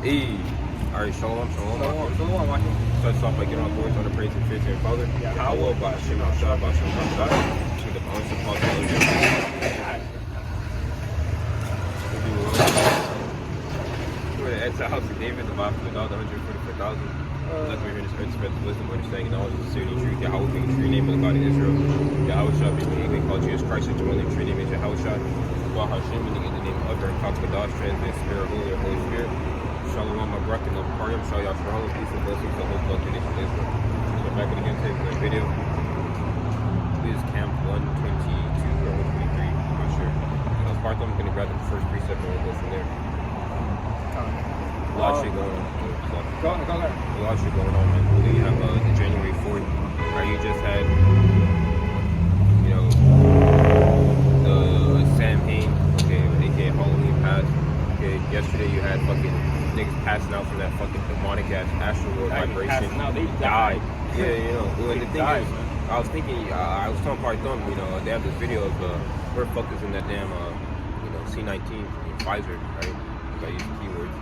Hey. Alright, shalom. Shalom. Starts off by getting on board on the praise and faith and Father. YAHAWAH, BAHASHAM, BAHASHAM, to the balance of possibility. We're the Ed's house of David, the Bible, the God, 144,000. Let me hear this earth spread the wisdom, understanding, knowledge, and sincerity, truth. YAHAWAH being the true name of the God of Israel. YAHAWASHI being the called Jesus Christ, the only true name is YAHAWASHI. BAHASHAM meaning in the name of our QADASH, translated Spirit, Holy Spirit. Shalom, my brother, and Pariam, Shalom, peace and blessings to the whole blood nation of Israel. So back again, taking a video. This is camp 122 or 123, I'm not sure. Part I'm going to grab the first precept and we'll go from there. A lot of shit going on. Go ahead. A lot of shit going on, man. You have the January 4th, where you just had, you know, the Sam Hain, okay, aka Halloween pass. Okay, yesterday you had fucking niggas passing out from that fucking demonic ass astral world vibration. No, they died. Yeah, you know. Well, the thing is, I was thinking, I was telling Part Thumb, you know, they have this video of where fuck is in that damn, you know, C19 Pfizer, right? If I use the keywords.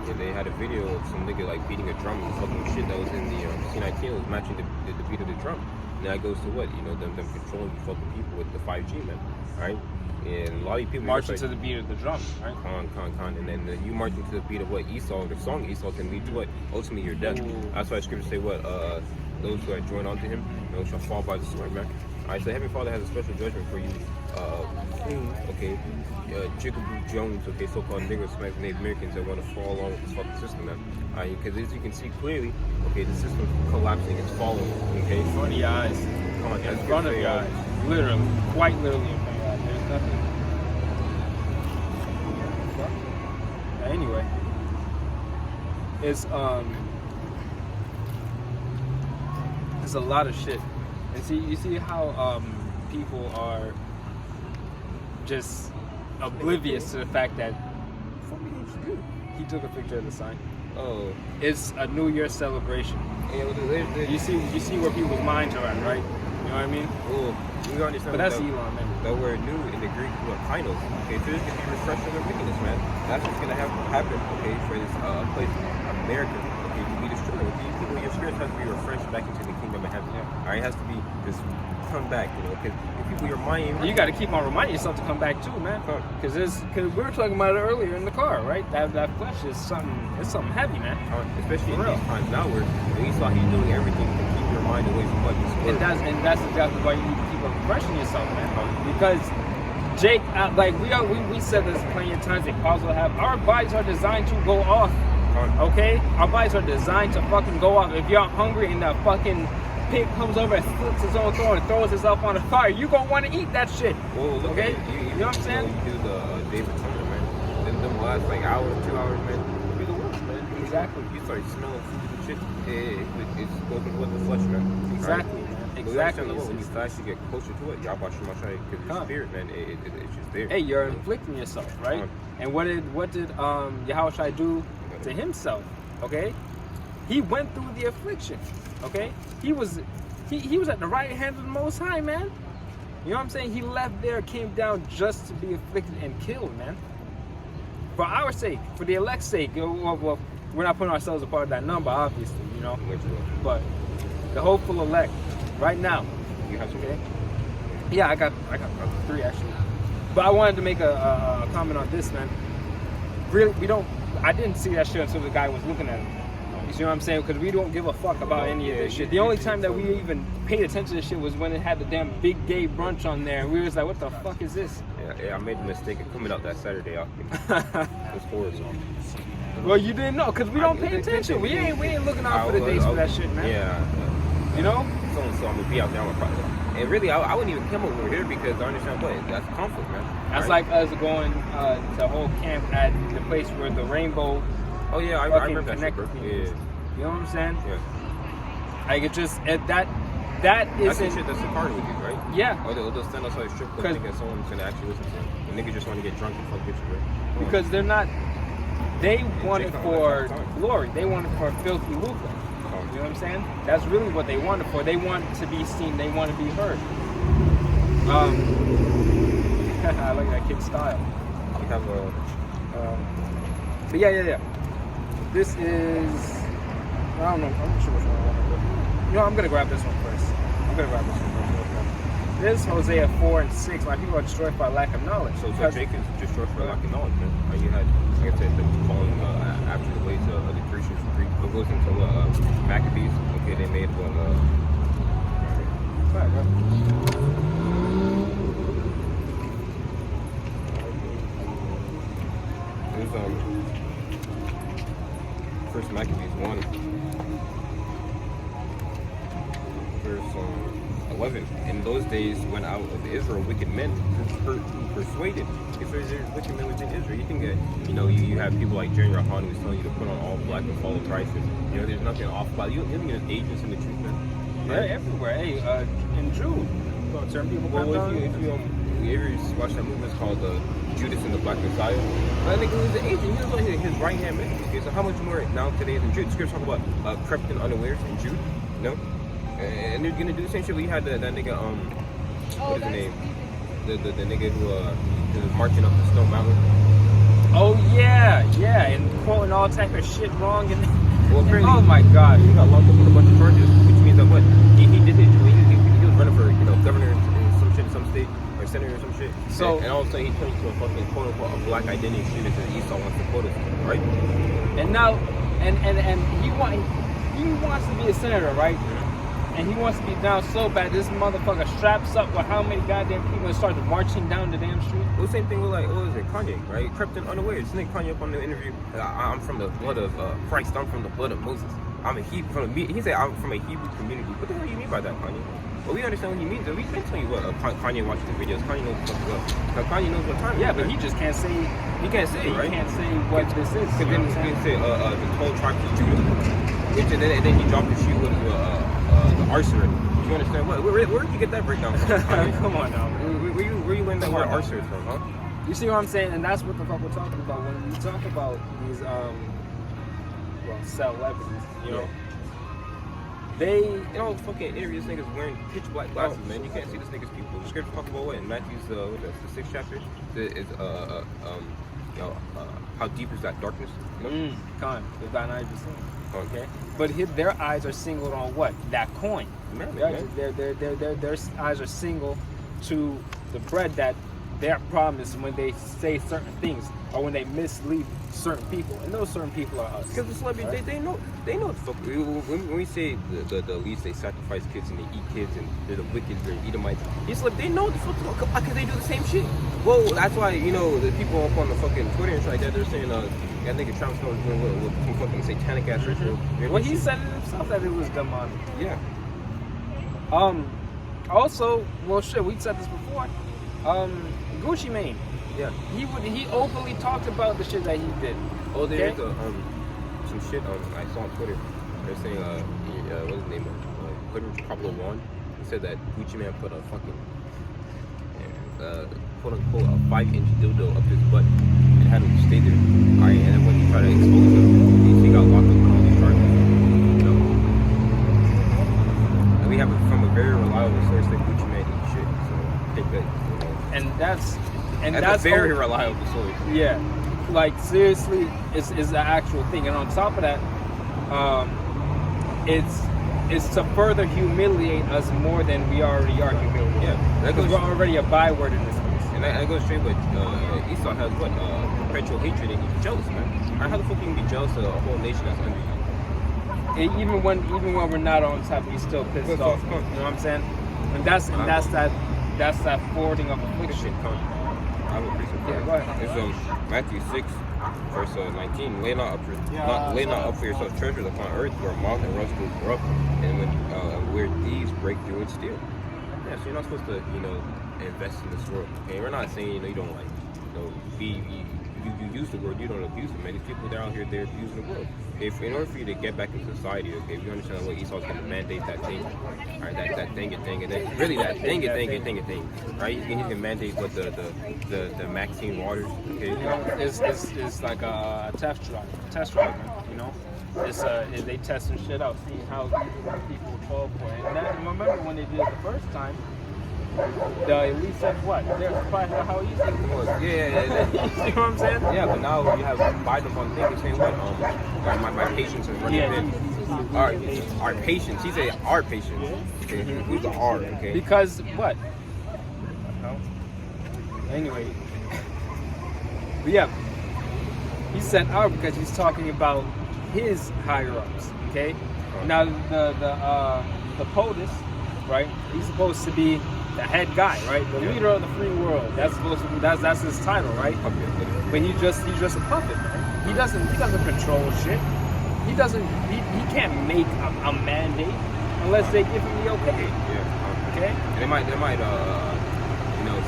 And they had a video of some nigga like beating a drum and fucking shit that was in the C19 was matching the beat of the drum. Now it goes to what? You know, them controlling the fucking people with the 5G, man, right? And a lot of people marching to the beat of the drum, right? Con. And then you marching to the beat of what? Esau, the song Esau can lead to what? Ultimately your death. That's why scriptures say what? Those who are joined unto him, those shall fall by the sword, man. Alright, so Heavenly Father has a special judgment for you. Okay, Jigaboo Jones, okay, so-called Negro Smacks Native Americans that want to follow along with this fucking system, man. Alright, because as you can see clearly, okay, the system's collapsing, it's falling, okay? In front of your eyes. In front of your eyes. Literally, quite literally in front of your eyes. There's nothing. Anyway, it's there's a lot of shit. And you see how people are just oblivious to the fact that he took a picture of the sign. Oh, it's a New Year celebration. Yeah, you see where people's minds are at, right? You know what I mean? Oh, we understand. But that's Elon, man. That word "new" in the Greek, what kainos? Okay, so this can be refreshing their wickedness, man. That's what's gonna happen. Okay, for this place, America. Okay, to be destroyed. Okay, people, your spirits have to be refreshed back into the kingdom of heaven. Yeah. All right, it has to be just come back, you know, because if people, your mind. You got to keep on reminding yourself to come back too, man. Because we were talking about it earlier in the car, right? That flesh is something. It's something heavy, man. Especially in these times now, where Esau, he's doing everything to keep your mind away from what this and that's exactly why you need to keep on refreshing yourself, man. Because Jake, like we said this plenty of times, that Cause will have, our bodies are designed to go off. Okay? Our bodies are designed to fucking go off. If you're hungry and that fucking pig comes over and slits his own throat and throws himself on the fire, you gonna want to eat that shit. Well, look okay? You know what I'm saying? You do the David Tucker, man. Then them last like hour, 2 hours, man. Be the worst, man. Exactly. You start smelling food and shit. It's spoken with the flesh, man. Exactly, man. Exactly. When you actually get closer to it, YAHAWASHI, because your spirit, man, it's just there. Hey, you're inflicting yourself, right? And what did YAHAWASHI do to himself? Okay, he went through the affliction. Okay, he was at the right hand of the Most High, man. You know what I'm saying? He left there, came down just to be afflicted and killed, man. For our sake, for the elect's sake. Well, we're not putting ourselves a part of that number, obviously, you know. But the hopeful elect, right now. You have some? Okay. Yeah, I got 3 actually. But I wanted to make a comment on this, man. Really, I didn't see that shit until the guy was looking at it. You see what I'm saying? Because we don't give a fuck about any of this shit. The only time that we even paid attention to shit was when it had the damn big gay brunch on there. And we was like, what the fuck is this? Yeah, I made the mistake of coming out that Saturday. It was horrible. Well, you didn't know, because we don't pay attention. We ain't looking out for the dates for that shit, man. Yeah. You know? So I'm gonna be out there on my project. And really, I wouldn't even come over here because I understand what that's conflict, man. That's right? Like us going to a whole camp at the place where the rainbow. Oh yeah, I remember that. Yeah. You know what I'm saying? Yeah. Like it just that that's isn't. the shit that's a part with you, right? Yeah. Or they'll stand outside a strip club thinking someone's gonna actually listen to them. The niggas just want to get drunk and fuck bitches, right? Because they're not. They want it for glory. They want it for filthy lucre. You know what I'm saying? That's really what they want it for. They want to be seen. They want to be heard. I like that kid style. We have but yeah. This is, I don't know, I'm not sure which one I want to do. You know, I'm going to grab this one first. This Hosea 4 and 6, my people are destroyed by lack of knowledge. So Jake is destroyed for lack of knowledge, man. You had, like I said, them falling after the ways of the Grecians. It goes into Maccabees. Okay, they made one. Right, bro. There's First Maccabees 1, verse 11. In those days, went out of Israel wicked men who persuaded. If there's wicked men within Israel, you can get, you have people like Jerry Rahan who's telling you to put on all black and follow Christ. And, there's nothing off about you. You think there's agents in the truth, man? Yeah, everywhere. Hey, in June, certain people. Well, if you ever watch that movie, it's called Judas and the Black Messiah. I think he was an agent. He was like his right hand man. Okay, so how much more now today than Jude? Scripture talk about crept in unawares in Jude, and they're gonna do the same shit. We had that nigga, what is his name? The nigga who was marching up the Stone Mountain. Oh yeah, and quoting all type of shit wrong and. Well, apparently, oh my God, he got locked up with a bunch of charges, which means that what he did it. He was running for governor in some shit, in some state, or senator or some shit. So and all of a sudden he turned into a fucking quote unquote a black identity shooter to Esau wants to quote us, right? And now, and he wants to be a senator, right? And he wants to be down so bad. This motherfucker straps up with how many goddamn people and starts marching down the damn street. Well, the same thing with what was it, Kanye, right? Crept in unawares. Isn't Kanye up on the interview? I'm from the blood of Christ. I'm from the blood of Moses. He said I'm from a Hebrew community. What the hell do you mean by that, Kanye? Well, we understand what he means. We've been telling you what Kanye watches the videos. Kanye knows what. Kanye knows what time. Yeah, but he just can't say. He can't say. Right? He can't say what this is. Because then he can say the 12 tribes of Judah. And then he dropped the shoe with the arcer. You understand what? Where did you get that breakdown from? Come on now. Where you learned that word arcer from, huh? You see what I'm saying? And that's what the fuck we're talking about when we talk about these celebrities. They fucking interview this nigga's wearing pitch black glasses, man. You can't see this nigga's people. The scripture talk about what in Matthew's the 6th chapter is how deep is that darkness? If thine eyes be seen. Okay, but their eyes are singled on what? That coin. Their eyes are single to the bread that they're promised when they say certain things or when they mislead certain people, and those certain people are us. Because the celebrities, right? they know the fuck. When we say the elites, they sacrifice kids and they eat kids and they're the wicked, they're Edomites. They know the fuck because they do the same shit. Well, that's why the people up on the fucking Twitter and shit like that, they're saying I think Trump's doing some fucking satanic ass ritual. Well, he said it himself that it was demonic. Yeah. Also, well, shit, we said this before. Gucci Mane. Yeah. He openly talked about the shit that he did. Oh, there's some shit I saw on Twitter. They're saying what's his name? Pablo Juan. He said that Gucci Mane put a fucking quote unquote a 5-inch dildo up his butt and had him stay there. Alright, and then when he tried to expose him, he got locked up with all these charges. And we have it from a very reliable source that Gucci Mane eats shit. So I think that and that's a very reliable source. Yeah, like seriously, it's the actual thing. And on top of that, it's to further humiliate us more than we already are humiliated. Yeah, because we're already a byword in this case. And that goes straight with Esau has what perpetual hatred and he's jealous, man. How the fuck can you be jealous of a whole nation that's under you? Even when we're not on top, he's still pissed off. You know what I'm saying? And that's that forwarding of affliction. I will preach it. Yeah, go ahead. It's Matthew 6, verse 19. Lay not up for yourself treasures upon earth where moth and rust will corrupt, and where thieves break through and steal. Yeah, so you're not supposed to, invest in this world. Okay, we're not saying you don't you use the world, you don't abuse it, man. These people they're out here, they're abusing the world. If in order for you to get back into society, okay, if you understand what Esau's going to mandate that thing, all right, that thing, and then really that thing, right? He's going to mandate what the Maxine waters, okay? It's like a test drive, It's they testing shit out, seeing how people fall for it. And remember when they did it the first time, the elite said what? They're surprised at how easy it was. Yeah. You see what I'm saying? Yeah, but now you have Biden on thing saying what? My patience is running thin. Our patience. He said our patience. Okay, who's the R? Okay. Because what? Anyway, but yeah, he said our because he's talking about his higher ups. Okay. Now the POTUS, right? He's supposed to be the head guy, right? The leader of the free world. That's supposed to be that's his title, right? But he's just a puppet. Right? He doesn't control shit. He can't make a mandate unless they give him the okay. Yeah. Okay. And they might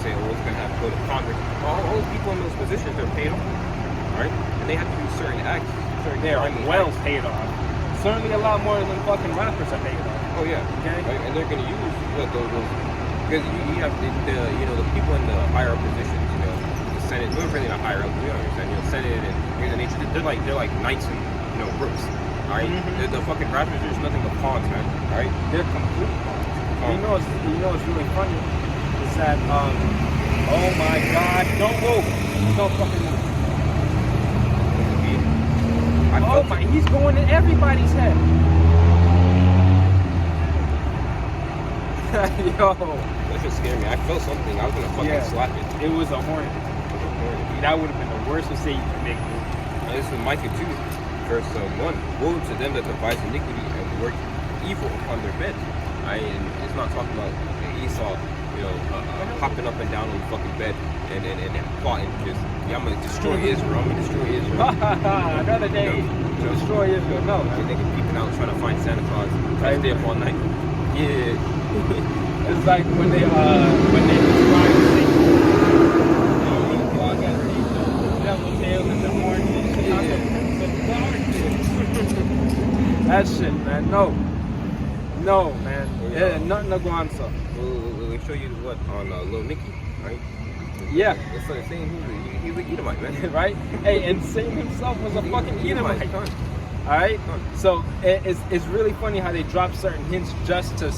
say, oh, it's gonna have to go to Congress. All those people in those positions are paid off, right? And they have to do certain acts. They're well paid off. Certainly a lot more than fucking rappers are paid off. Oh yeah. Okay. Right? And they're gonna use those because you have the people in the higher up positions, the Senate. We're really not higher up. We don't understand. Senate and things of nature. They're like knights and brooks. All right. Mm-hmm. The fucking rappers are just nothing but pawns, man. All right. They're complete pawns. You know what's really funny is that oh my God, don't move, don't fucking move. Oh my, he's going in everybody's head. Yo. That just scared me. I felt something. I was gonna fucking slap it. It was a hornet. That would have been the worst mistake you could make. And this is Micah 2, verse 1. Woe to them that devise iniquity and work evil upon their beds. And it's not talking about Esau, hopping up and down on the fucking bed and plotting just, I'm gonna destroy Israel. Another day to destroy Israel. No, man. They can peeping out trying to find Santa Claus. Try to stay up all night. Yeah. It's like when they describe Satan. Devil tails and the horns and shit. That shit, man. No, man. Yeah, nothing to go on, so. We'll show you what on Lil Nicky, right? Yeah. It's like saying he's an Edomite, man. Right? Hey, and Satan himself was a fucking Edomite. Alright? So it's really funny how they drop certain hints just to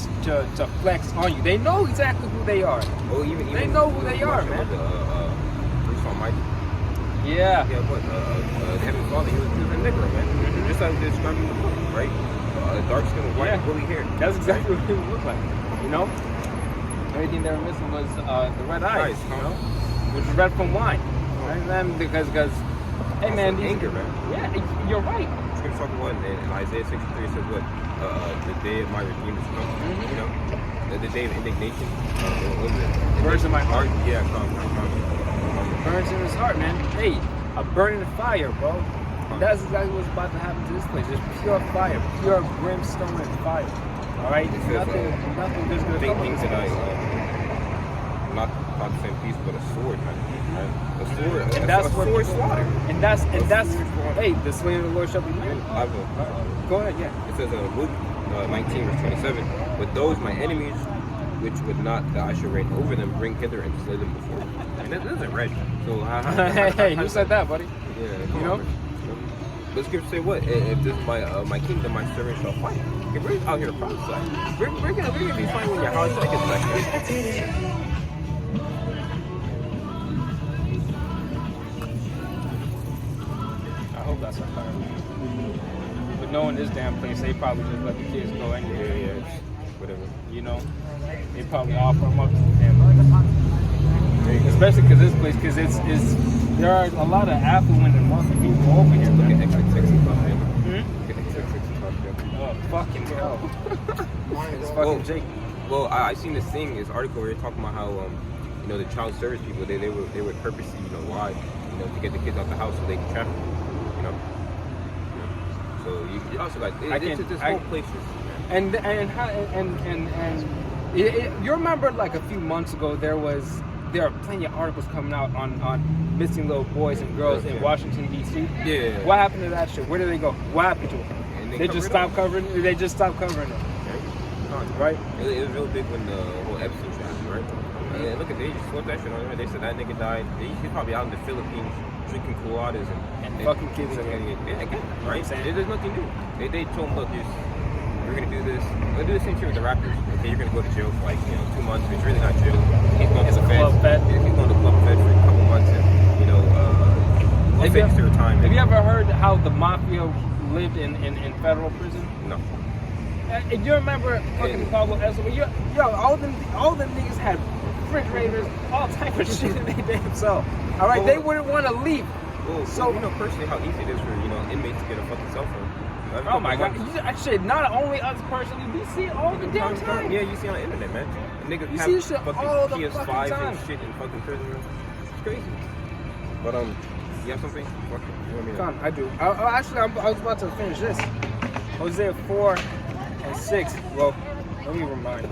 flex on you. They know exactly who they are. Oh, even they know who they are, man. Bruce Almighty. Yeah. Yeah, but Heavenly Father, he was a Negro, man. Just like they described in the book, right? Dark skin with white woolly hair. That's exactly what he would look like. Everything they were missing was the red eyes, which is red from wine. Right? And because hey man, anger, man. Yeah, you're right. Scripture talking about in Isaiah 63 says what? The day of my redeemer is come. Mm-hmm. The day of indignation. Burns in my heart. Yeah, come. Burns in his heart, man. Hey, a burning fire, bro. That's exactly what's about to happen to this place. Just pure fire, pure brimstone and fire. All right, nothing good's gonna come. Things that not the same piece, but a sword, man. Right? A sword, and that's what sword slaughter. And that's hey, the slain of the Lord shall be made. Go ahead, yeah. It says in Luke 19 verse 27. But those my enemies, which would not that I should reign over them, bring hither and slay them before me. And that isn't red. So hey, who said that, buddy? Yeah, But scripture say what? If this is my kingdom, my servant shall fight. If we're out here to prophesy, we're gonna be fighting when YAHAWASHI gets back here. I hope that's a fire. But knowing this damn place, they probably just let the kids go anyway. Yeah, whatever. They probably offer them up to the damn place. Especially because this place, there are a lot of affluent and wealthy people over here. Look at X65, man. Oh, fucking hell. It's fucking Jake. Well, I seen this thing, this article where they're talking about how, the child service people, they would purposely, lie, to get the kids out the house so they can traffic them, So you also like, this whole place is, and you remember like a few months ago there are plenty of articles coming out on missing little boys and girls in Washington D.C. Yeah. What happened to that shit? Where did they go? What happened to them? They just stopped covering it. They just stopped covering it. Right? It was real big when the whole Epstein shit happened, right? Yeah, look at they just swept that shit on there. They said that nigga died. He's probably out in the Philippines drinking Cuadas and fucking kids again, right? There's nothing new. They told him, look, we're gonna do this. We're gonna do the same shit with the rappers. Okay, you're gonna go to jail for like 2 months, but it's really not jail. He's going to the feds. He's going to club fed for a couple months, and we'll take your time. Have you ever heard how the mafia lived in federal prison? No. If you remember fucking Pablo Escobar, all them niggas had refrigerators, all type of shit in their damn cell. All right, they wouldn't want to leave. Well, so you know personally how easy it is for inmates to get a fucking cell phone. Oh my god! Shit, not only us personally, we see it all the damn time. Yeah, you see on the internet, man. Niggas you have see shit fucking all the PS5 fucking time. and shit in fucking prison rooms. It's crazy. But you have something? Con, I do. Actually, I was about to finish this. Hosea 4 and 6. Well, let me remind you.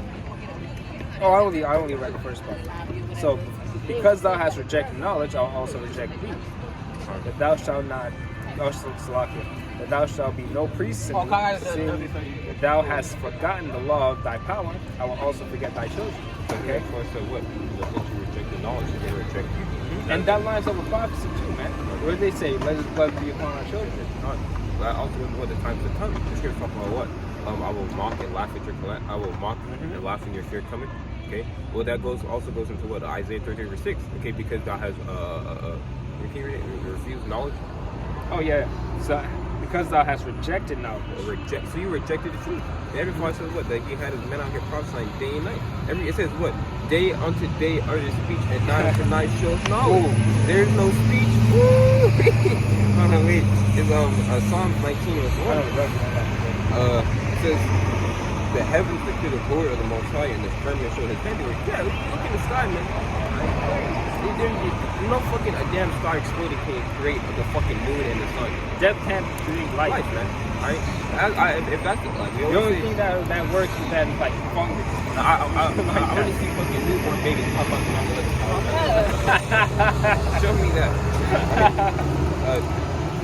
Oh, I only read the first part. So, because thou hast rejected knowledge, I'll also reject thee. That thou shalt not, that thou shalt be no priest in me, seeing that thou hast forgotten the law of thy power, I will also forget thy children. Okay? So what? Once you reject the knowledge, they reject you. And that lines up with prophecy too, man. What did they say? Let his blood be upon our children. That also is what the times to come. The scripture talk about what? I will mock and laugh at your I will mock and laugh in your fear coming. Okay. Well, that also goes into what Isaiah 33:6. Okay, because God has refused knowledge. Oh yeah. So because thou hast rejected knowledge. So you rejected the truth. Every part says what? That he had his men out here prophesying day and night. It says what? Day unto day utter speech, and night unto night shows knowledge. There's no speech. Woo! Hold on, wait. It's Psalms 19 verse 1. It says the heavens declare the glory of the Most High, and the firmament show his handiwork. Yeah, look in the sky, man. There's no fucking a damn star exploding can create the fucking moon and the sun. Death can't create life, man. Alright? If that's the the only thing that works is that like fungus. I want to see fucking newborn babies pop up in my blood. Show me that.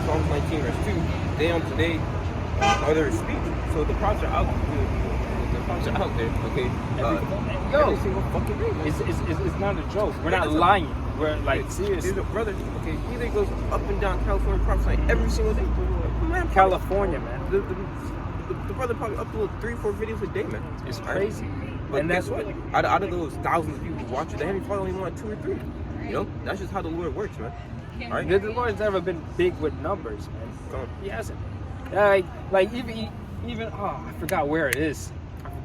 Psalms 19 verse 2. Day unto day other speech. So the prophets are out there. The prophets are out there, okay? Every single fucking day. It's not a joke. We're not lying. We're like serious. There's a brother, okay, he goes up and down California prophesying every single day. Man, California, man. The brother probably uploads 3-4 videos a day, man. It's crazy. But and guess what? Out of those thousands of people who watch it, they haven't probably only want 2 or 3. You know? That's just how the Lord works, man. All right? The Lord's never been big with numbers, man. He hasn't. Like even I forgot where it is.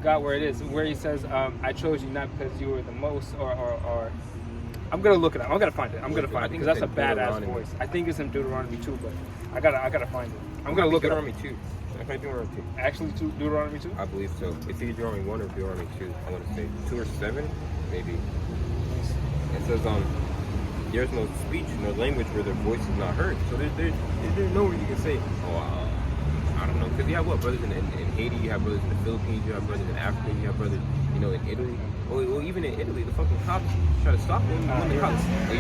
Where he says, I chose you not because you were the most or I'm gonna look it up. I'm gonna find it. Because that's a badass voice. I think it's in Deuteronomy 2, but I gotta find it. I'm gonna look it up. Deuteronomy 2. I think Deuteronomy 2. Actually, Deuteronomy 2? I believe so. It's either Deuteronomy 1 or Deuteronomy 2. I want to say 2 or 7, maybe. It says there's no speech, no language where their voice is not heard. So there's nowhere you can say, I don't know, because you have brothers in Haiti, you have brothers in the Philippines, you have brothers in Africa, you have brothers, in Italy. Well, even in Italy, the fucking cops try to stop them. You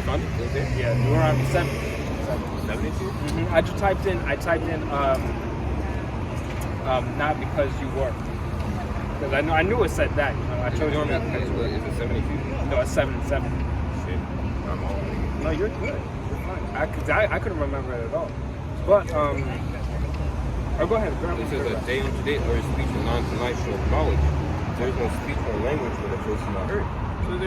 found it? Is there? Yeah, Deuteronomy 7. 72? Mm-hmm. I typed in, not because you were. Because I knew it said that. I chose you not because you were. Is it 72? No, it's 7 and 7. Shit. I'm all No, you're good. You're fine. I couldn't remember it at all. But, go ahead. It says a day unto day, or speech and non to night show knowledge. There's no speech or language where the voice is not heard. So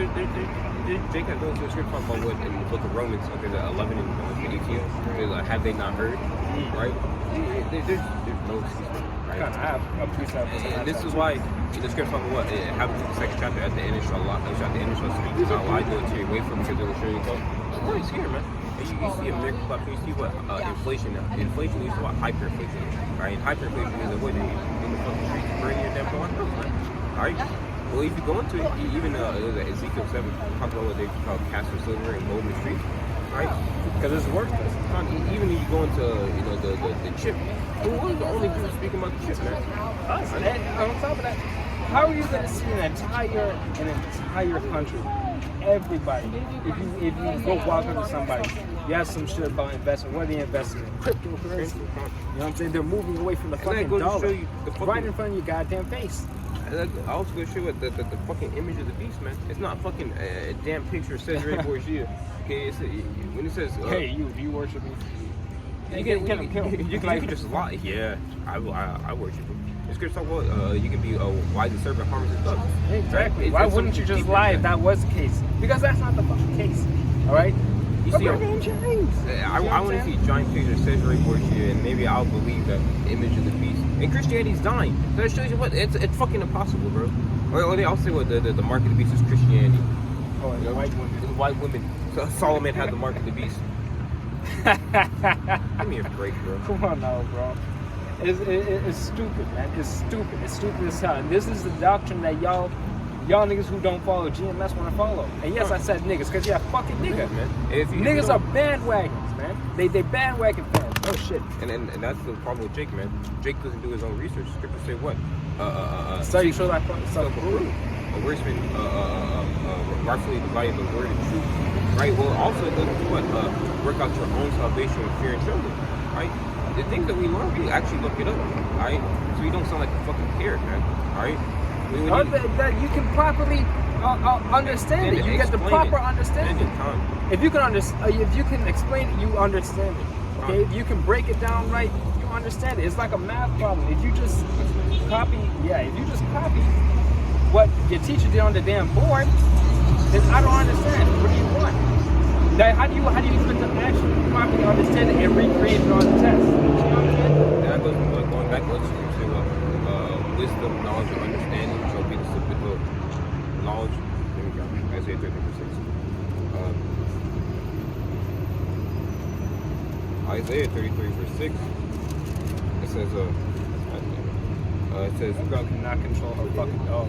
Jake had those scriptures talking about what in the book of Romans, okay, the 11 and 18, have they not heard? Right? There's no excuse, right? I have a precept. And this is why the scripture talking about what it happens in the second chapter. At the end, it shall speak. It's not lie, go to your way from, because it will show you go. Oh, he's here, man. You see a miracle up, you see what inflation now. Inflation is what hyperinflation, right? And hyperinflation is a way that you in the fucking streets burning your damn phone, right? Alright? Well, if you go into it, even Ezekiel 7 talk about what they call castor silver and gold in the streets, right? Because it's worthless. Even if you go into the chip, who was the only people speaking about the chip, man? Us. And on top of that, how are you going to see an entire country? Everybody, if you go walk up to somebody, you ask some shit about investment. What are they investing in? Cryptocurrency. You know what I'm saying? They're moving away from the fucking dollar. Right in front of your goddamn face. I also going to show you the fucking image of the beast, man. It's not fucking a damn picture of Cedric Borgia. Okay, when it says... hey, do you worship me? You can just lie. Yeah, I worship him. The scripture talk about you can be a wise servant, harmless as doves. Exactly. Why wouldn't you just lie if that was the case? Because that's not the fucking case. All right. You see, I want to see giant pictures of Cesare Borgia, and maybe I'll believe that image of the beast. And Christianity's dying. That shows you what it's fucking impossible, bro. Or they all say what the mark of the beast is Christianity. Oh, and white women. The white women. So Solomon had the mark of the beast. Give me a break, bro. Come on now, bro. It's stupid, man. It's stupid. It's stupid as hell. And this is the doctrine that y'all niggas who don't follow GMS want to follow. And yes, I said niggas, because yeah, fucking nigga. Man. Niggas are bandwagons, man. They bandwagon fans. Oh shit. And that's the problem with Jake, man. Jake doesn't do his own research. Scripture say what? So you show that self-approval. A wordsman, rightfully dividing the word and truth. Right? Well, also it does what? Work out your own salvation with fear and trembling. Right? The things that we learn, we actually look it up. Right? So you don't sound like a fucking parrot, man. Right? That you can properly understand it. You get the proper understanding. If you can explain it, you understand it. Okay? If you can break it down right, you understand it. It's like a math problem. If you just copy what your teacher did on the damn board, then I don't understand. What do you want? How do you expect them to actually properly understand it and recreate it on the test? You know what I'm saying? That goes going back to what you say, wisdom, knowledge, and understanding shall be the simple knowledge. There we go. Isaiah 13:6. Isaiah 33:6. It says, "You girl cannot control her fucking dog."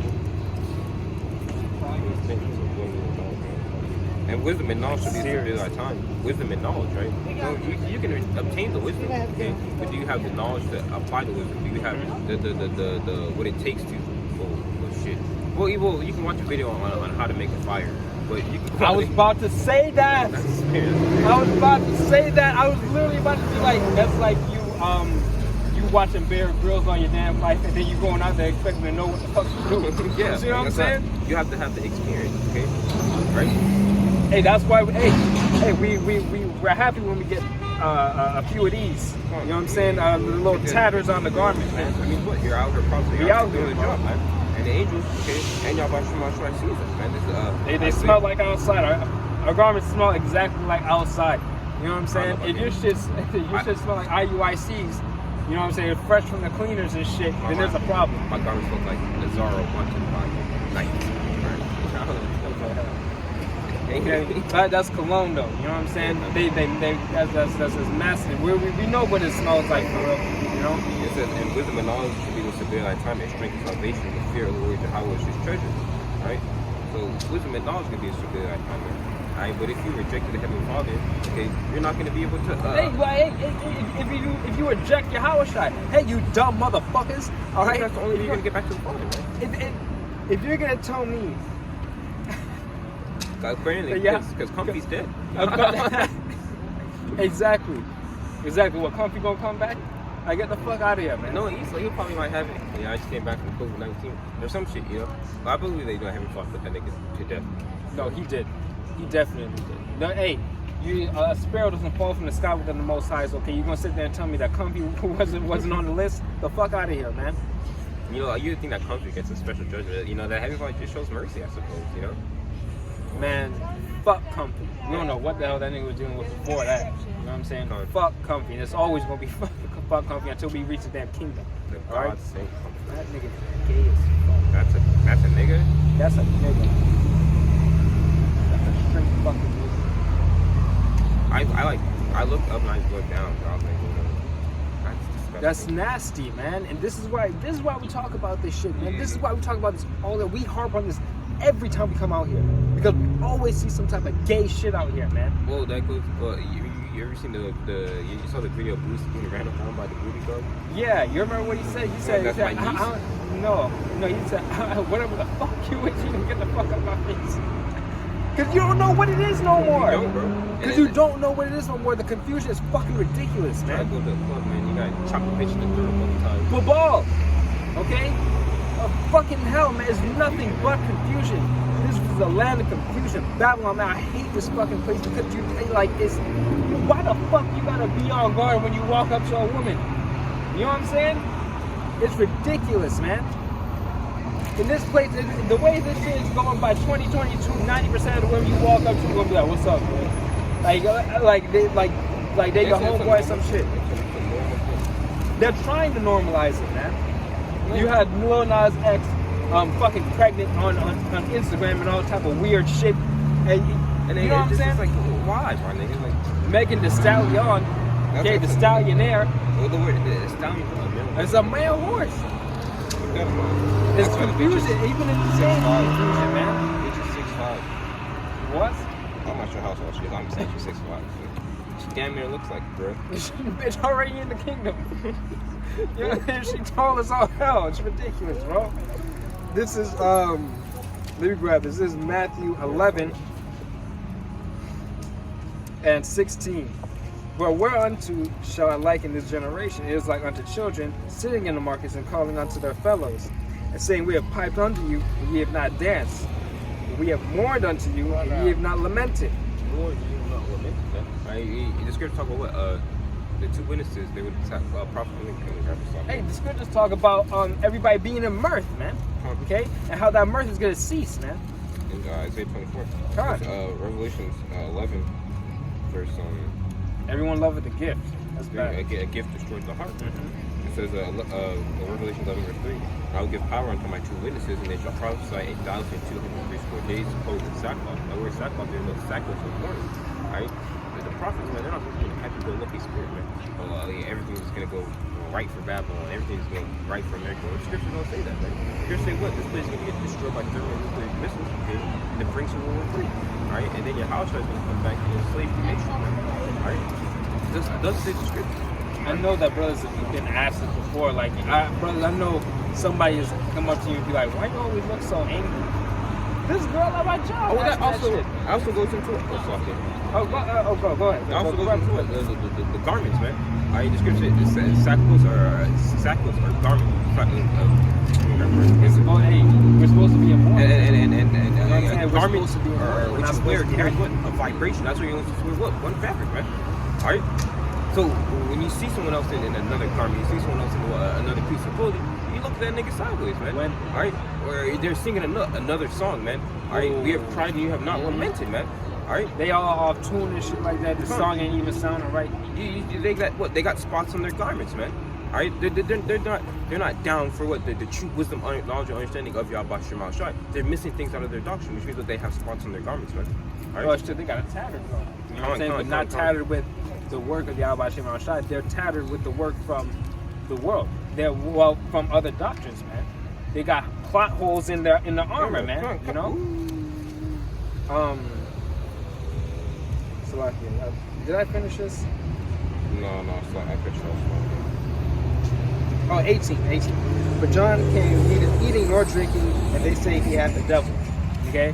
And wisdom and knowledge should be subdued at time. Wisdom and knowledge, right? So you can obtain the wisdom, okay? But do you have the knowledge to apply the wisdom? Do you have the what it takes to? Oh shit. Well, you can watch a video on how to make a fire, but you can. I was about to say that. I was about to say that. I was literally about to be like, that's like you watching Bear Grylls on your damn life, and then you going out there expecting to know what the fuck to do. Yeah, you see what I'm saying? You have to have the experience, okay? Right? Hey, that's why. We're happy when we get a few of these. You know what I'm saying? The little tatters on the garment, man. I mean, what? You're out here probably doing the job, man. And the angels, okay? And YAHAWASHI sees us, man. They smell like outside. Our garments smell exactly like outside. You know what I'm saying? If your shit smell like IUICs, you know what I'm saying, fresh from the cleaners and shit, then there's a problem. My garments look like Lazaro watching by night. Okay, that's cologne though. You know what I'm saying? That's massive. We know what it smells like for real. You know. It says, and wisdom and knowledge should be with severe thy time, and strength and salvation, the fear of the Lord Jehovah is his treasure. Right. So wisdom and knowledge can be a severe thy time. Right? But if you rejected the Heavenly Father, okay, you're not going to be able to. If you reject YAHAWASHI, hey, you dumb motherfuckers! All right, that's the only way you're going to get back to the Father, right? If you're going to tell me. Apparently, because Comfy's dead. Exactly. What, Comfy gonna come back? I get the fuck out of here, man. No, he probably might have it. Yeah, I just came back from COVID-19. There's some shit, you know. But I believe they don't have him fought put that nigga to death. No, he did. He definitely did. No, hey, a sparrow doesn't fall from the sky within the Most High. Okay, you gonna sit there and tell me that Comfy wasn't on the list? The fuck out of here, man. You know, you think that Comfy gets a special judgment. You know, that Heavenly Father just shows mercy, I suppose. You know. Man, fuck Comfy. We don't know what the hell that nigga was doing with before that. You know what I'm saying? Fuck Comfy. And it's always gonna be fuck Comfy until we reach the damn kingdom. Alright? That nigga gay as fuck. That's a nigga? That's a nigga. That's a straight fucking nigga. I looked up and I looked down, so I was like, that's disgusting. That's nasty, man. And this is why we talk about this shit, man. This is why we talk about this all that we harp on this every time we come out here, because we always see some type of gay shit out here, man. Well, that goes. Well, you ever seen you saw the video of Bruce being ran down by the booty club? Yeah, you remember what he said? He said, no, he said, whatever the fuck you with, you can get the fuck out of my face. Because you don't know what it is no more. You don't, bro. Because you don't know what it is no more. The confusion is fucking ridiculous, man. Try to go to the club, man. You got to chop a bitch in the throat a couple times. Football, okay? of fucking hell, man. It's nothing but confusion. This is a land of confusion. Babylon, man, I hate this fucking place because you, like, it's, why the fuck you gotta be on guard when you walk up to a woman? You know what I'm saying? It's ridiculous, man. In this place, the way this shit is going by 2022, 90% of the women you walk up to are gonna be like, "What's up, man?" Like they the homeboy some shit. They're trying to normalize it, man. You had Lil Nas X fucking pregnant on Instagram and all type of weird shit, and you know what I'm saying? Like, why, my nigga? Like, Megan Thee Stallion, okay, the Stallionaire. Well, the word, the stallion. It's a male horse. It's confusion, even in the same confusion, man. Bitch is 6'5". What? I'm not sure how tall she is. I'm saying she's 6'5". She damn near looks like it, bro. Bitch already in the kingdom. You know, she tall as all hell. It's ridiculous, bro. This is let me grab this. This is Matthew 11 and 16. Well, whereunto shall I liken this generation? It is like unto children sitting in the markets and calling unto their fellows, and saying, We have piped unto you, and ye have not danced. We have mourned unto you, and ye have not lamented. Lord, you have not lamented. The scripture talk about what? The two witnesses, they would prophet and Hey, the scriptures talk about everybody being in mirth, man. Okay? And how that mirth is going to cease, man. In Isaiah 24. God. Revelations 11, verse Everyone loveth a gift. That's bad. A gift destroys the heart. It says, Revelation 11, verse 3, I will give power unto my two witnesses, and they shall prophesy 8,264 days, clothed in sackcloth. That word sackcloth, there's no sackcloth of mourning. Right? The prophets, man, they're not supposed to be in a happy-go-lucky spirit, man. Everything's going to go right for Babylon. Everything's going right for America. The scripture don't say that, man. Scripture say what? This place is going to get destroyed by thermonuclear missiles, okay? And it brings World War III. Right? And then your house is going to come back and enslave the nation, man. Right? It doesn't say the scripture. I know that brothers have been asked it before. Like, brothers, I know somebody has come up to you and be like, "Why you always look so angry?" This girl at my job. Oh, that also goes into it. Go ahead. It also goes into it. The garments, man. The scripture says sackcloths are garments. We're supposed to be in mourning. And garments which you wear carries what? A vibration. That's what you're supposed to wear. What? One fabric, man. All right. So when you see someone else in another garment, you see someone else in another piece of clothing, you look at that nigga sideways, man. All right. Or they're singing another song, man. All right. We have cried and you have not lamented, man. All right. They all off tune and shit like that. The song ain't even sounding right. They got what? They got spots on their garments, man. All right. They're not down for what the true wisdom, knowledge, and understanding of YAHAWASHI. They're missing things out of their doctrine, which means that they have spots on their garments, man. All right. Well, shit, they got it tattered though. You know what I'm saying? But not tattered with the work of YAHAWASHI. They're tattered with the work from the world. They're from other doctrines, man. They got plot holes in the armor, man. You know. So did I finish this? No, it's not. I finished Oh, 18. But John came neither eating nor drinking, and they say he had the devil. Okay?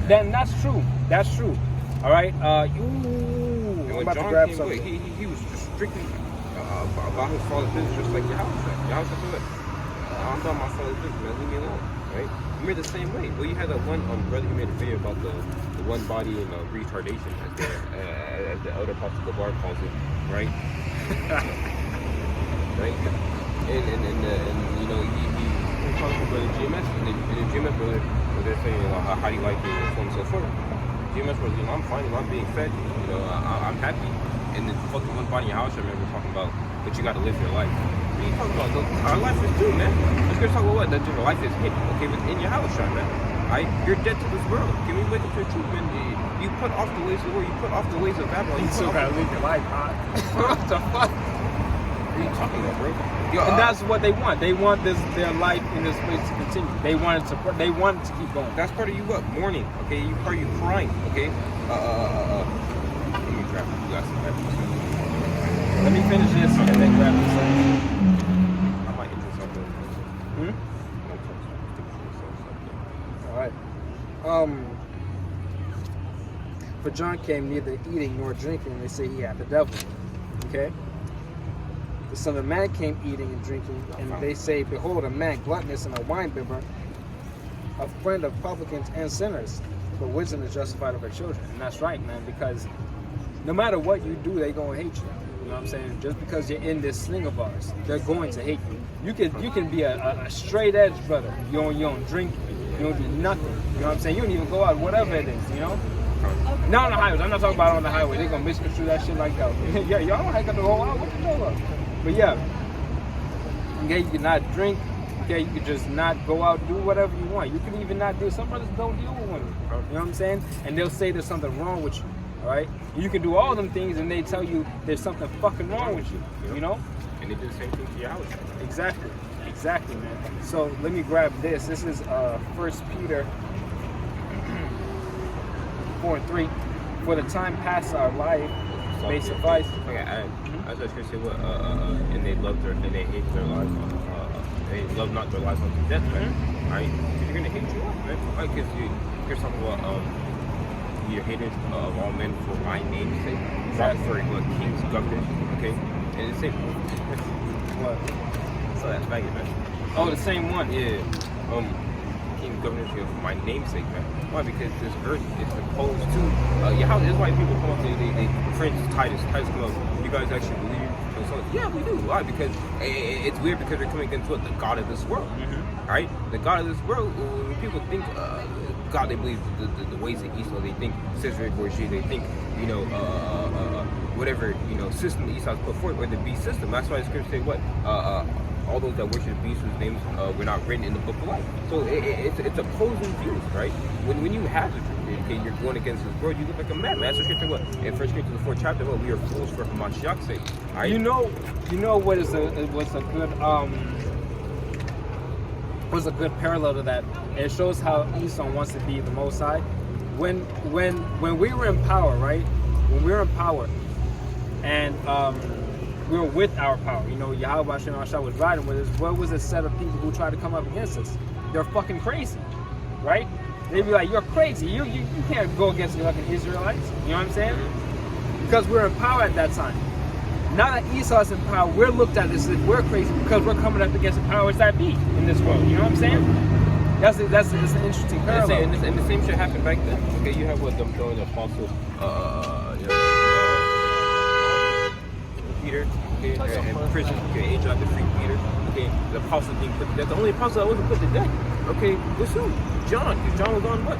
Then that's true. All right? I'm about to grab something. He was just strictly about his father's business, just like Yahawah. Yahawah said, I'm about my father's business, man. Leave me alone. Right? You made the same way. Well, you had that one brother who made a video about the one body in retardation, as the elder Pastor Gabar calls it, right? Right? And you know, he talks to brother GMS, and the GMS brother, they're saying, how do you like it, and so on and so forth. GMS brother, I'm fine, I'm being fed, I'm happy. And the fucking one body in your house, I remember talking about, but you gotta live your life. What are you talking about? Our life is too, man. Let's go talk about what? That your life is hidden, okay, within your house, man. Right? You're dead to this world. Can we wake up to the truth, man? You put off the ways of the world, you put off the ways of Babylon. You still gotta live your life, huh? What the fuck? What are you talking about, bro? And that's what they want. They want their life in this place to continue. They want it to keep going. That's part of you what? Mourning, okay? Part of you crying, okay? Let me grab you guys some episodes. Let me finish this and then grab this. I might hit this up there. All right. For John came neither eating nor drinking, and they say he had the devil. Okay? The Son of Man came eating and drinking, and they say, behold, a man gluttonous and a winebibber, a friend of publicans and sinners. But wisdom is justified of her children. And that's right, man, because no matter what you do, they're going to hate you. You know what I'm saying? Just because you're in this sling of ours, they're going to hate you. You can be a straight edge brother. You don't drink, you don't do nothing. You know what I'm saying? You don't even go out, whatever it is, you know? Not on the highways. I'm not talking about on the highway. They're going to misconstrue that shit like that. Yeah, y'all don't hike up the whole out. What you know about? But yeah, okay, you can not drink. Okay, you can just not go out, do whatever you want. You can even not do. Some brothers don't deal with women. You know what I'm saying? And they'll say there's something wrong with you. All right? You can do all them things, and they tell you there's something fucking wrong with you. You know? And they do the same thing to your house. Exactly, man. So let me grab this. This is 1 Peter 4:3. For the time past our life may suffice. Okay, I was just gonna say what and they love their and they hate their lives. They love not their lives unto death, man. Right? You're gonna hate your life, man. Right? Because you're talking about you're hated of all men for my name's sake. Not for kings, governors, okay? And it's the same. What? So that's faggot, man. Oh, the same one. Yeah. Kings, governors, for my name's sake, man. Why? Because this earth is opposed to Yahweh. That's why people come up to they friends Titus come up. You guys actually believe? So yeah, we do. Why? Because it's weird because we're coming into the God of this world, right? The God of this world. When people think God, they believe the ways of Esau. They think Caesar Borgia. They think whatever system Esau's put forth, or the beast system. That's why the scriptures say what all those that worship the beast whose names were not written in the book of life. So it's opposing views, right? When you have the truth, okay, you're going against this world, you look like a madman. That's the scripture. What in 1 Corinthians the 4th chapter? What we are fools for Mashiach's sake. Right? You know what's a good parallel to that? It shows how Esau wants to be the Most High. When we were in power, right? When we were in power, and we were with our power. YAHAWASHI was riding with us. What was a set of people who tried to come up against us? They're fucking crazy, right? They'd be like, "You're crazy. You can't go against the fucking Israelites." You know what I'm saying? Because we were in power at that time. Now that Esau's in power, we're looked at as if we're crazy because we're coming up against the powers that be in this world. You know what I'm saying? That's an interesting parallel. And the same shit happened back then. Okay, you have what them throwing the apostle Peter, okay, and prison, okay, angel had to free Peter, okay, the apostle being put to death. The only apostle that wasn't put to death, okay, was who? John, because John was on what?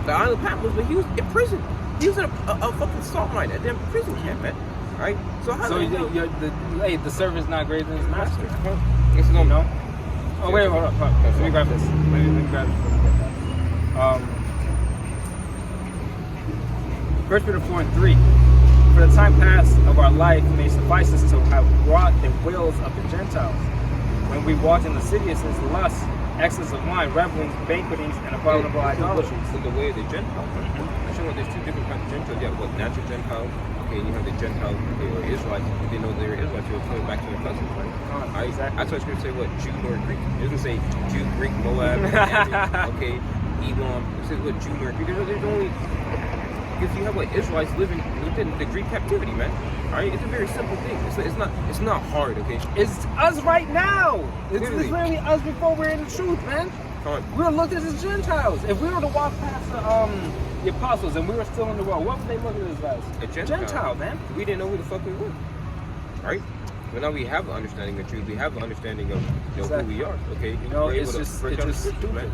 The island of Patmos, but he was in prison. He was in a fucking salt mine at them prison camp, man. Right? So how the servant's not greater than his master. It's no. No. Oh wait, hold up. Let me grab this. Let me grab this. 1 Peter 4:3. For the time past of our life may suffice us to have brought the wills of the Gentiles, when we walked in lasciviousness, lusts, excess of wine, revelings, banquetings, and abominable idolatries. In the way of the Gentiles. Actually, there's two different kinds of Gentiles. You have what, natural Gentiles, okay, and you have the Gentiles, okay, or Israelites. If they know they were Israelites, they were coming back to their cousins, right? Exactly. That's why it's going to say what, Jew nor Greek. It doesn't say Jew, Greek, Moab, okay, Edom. It says what, Jew nor Greek. There's only, because you have what, Israelites living within the Greek captivity, man. Alright, it's a very simple thing. It's not hard, okay? It's us right now. It's literally us before we're in the truth, man. We're looked at as Gentiles. If we were to walk past the apostles and we were still in the world, what would they look at us as? A Gentile, man. We didn't know who the fuck we were. Right? But now we have the understanding of truth. We have the understanding of who we are. Okay, it's just stupid, man.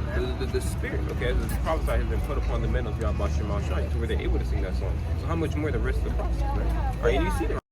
The spirit, okay, as the prophesied has been put upon the men of BAHASHAM, to where they're able to sing that song. So how much more the rest of the prophets, right? Right? And you see that.